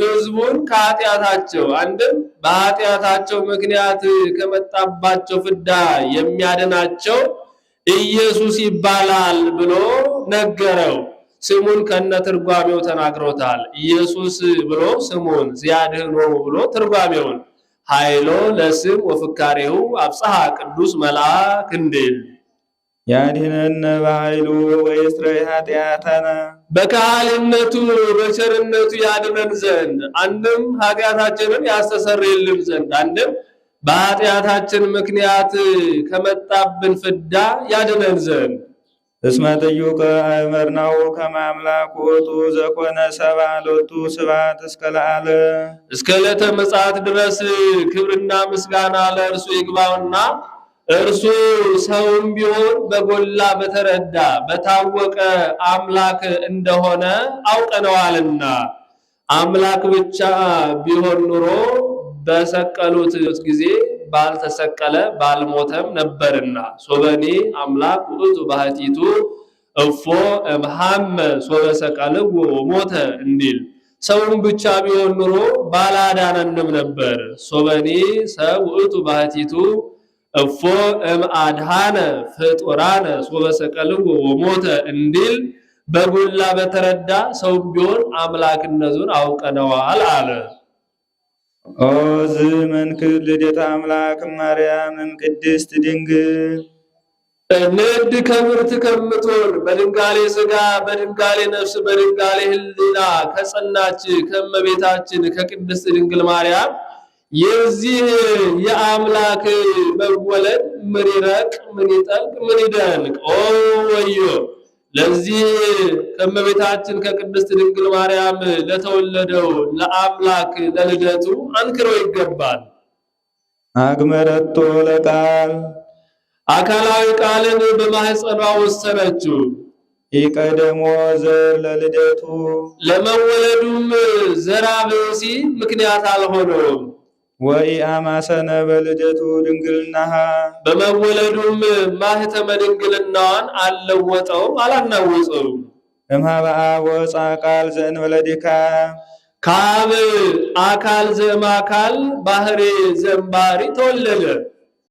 ሕዝቡን ከኃጢአታቸው አንድም በኃጢአታቸው ምክንያት ከመጣባቸው ፍዳ የሚያድናቸው ኢየሱስ ይባላል ብሎ ነገረው። ስሙን ከነትርጓሜው ተናግሮታል። ኢየሱስ ብሎ ስሙን ዚያድህኖ ብሎ ትርጓሜውን ኃይሎ ለስም ወፍካሬው አብጽሐ ቅዱስ መልአክ እንዲል ያድኅነነ በኃይሉ ወይስረይ ኃጢአተነ በካህሊነቱ በቸርነቱ ያድነን ዘንድ አንድም ኃጢአታችንን ያስተሰርይልን ዘንድ አንድም በኃጢአታችን ምክንያት ከመጣብን ፍዳ ያድነን ዘንድ እስመ ጥዩቀ አእመርናሁ ከመ አምላክ ውእቱ ዘኮነ ሰብአ ሎቱ ስብሐት እስከ ለዓለም እስከ ዕለተ ምጽአት ድረስ ክብርና ምስጋና ለእርሱ ይግባውና እርሱ ሰውም ቢሆን በጎላ በተረዳ በታወቀ አምላክ እንደሆነ አውቀነዋልና አምላክ ብቻ ቢሆን ኑሮ በሰቀሉት ጊዜ ባልተሰቀለ ባልሞተም ነበርና ሶበኔ አምላክ ውእቱ ባህቲቱ እፎ እምሃመ ሶበ ሰቀልዎ ሞተ እንዲል ሰውም ብቻ ቢሆን ኑሮ ባላዳነንም ነበር። ሶበኔ ሰብ ውእቱ ባህቲቱ እፎ እምአድሃነ ፍጡራነ ሶበ ሰቀልዎ ሞተ እንዲል በጎላ በተረዳ ሰውም ቢሆን አምላክነቱን አውቀነዋል አለ። ኦ ዝመንክር ልደተ አምላክ ማርያም ቅድስት ድንግል ንድ ከምርት ከምትሆን በድንጋሌ ሥጋ በድንጋሌ ነፍስ በድንጋሌ ሕሊና ከጸናች ከመቤታችን ከቅድስት ድንግል ማርያም የዚህ የአምላክ መወለድ ምን ይረቅ ምን ይጠልቅ ምን ይደንቅ! ኦ ወዮ ለዚህ ከመቤታችን ከቅድስት ድንግል ማርያም ለተወለደው ለአምላክ ለልደቱ አንክሮ ይገባል። አግመረቶ ለቃል አካላዊ ቃልን በማህፀኗ ወሰነችው። ይቀደሞ ዘር ለልደቱ ለመወለዱም ዘራ ብእሲ ምክንያት አልሆነውም። ወኢአማሰነ በልደቱ ድንግልናሃ በመወለዱም ማህተመ ድንግልናዋን አልለወጠውም አላናወጸውም። እምኀበ አብ ወፃ ቃል ዘእንበለ ድካም ከአብ አካል ዘእምአካል ባህሪ ዘእምባሕሪ ተወለደ።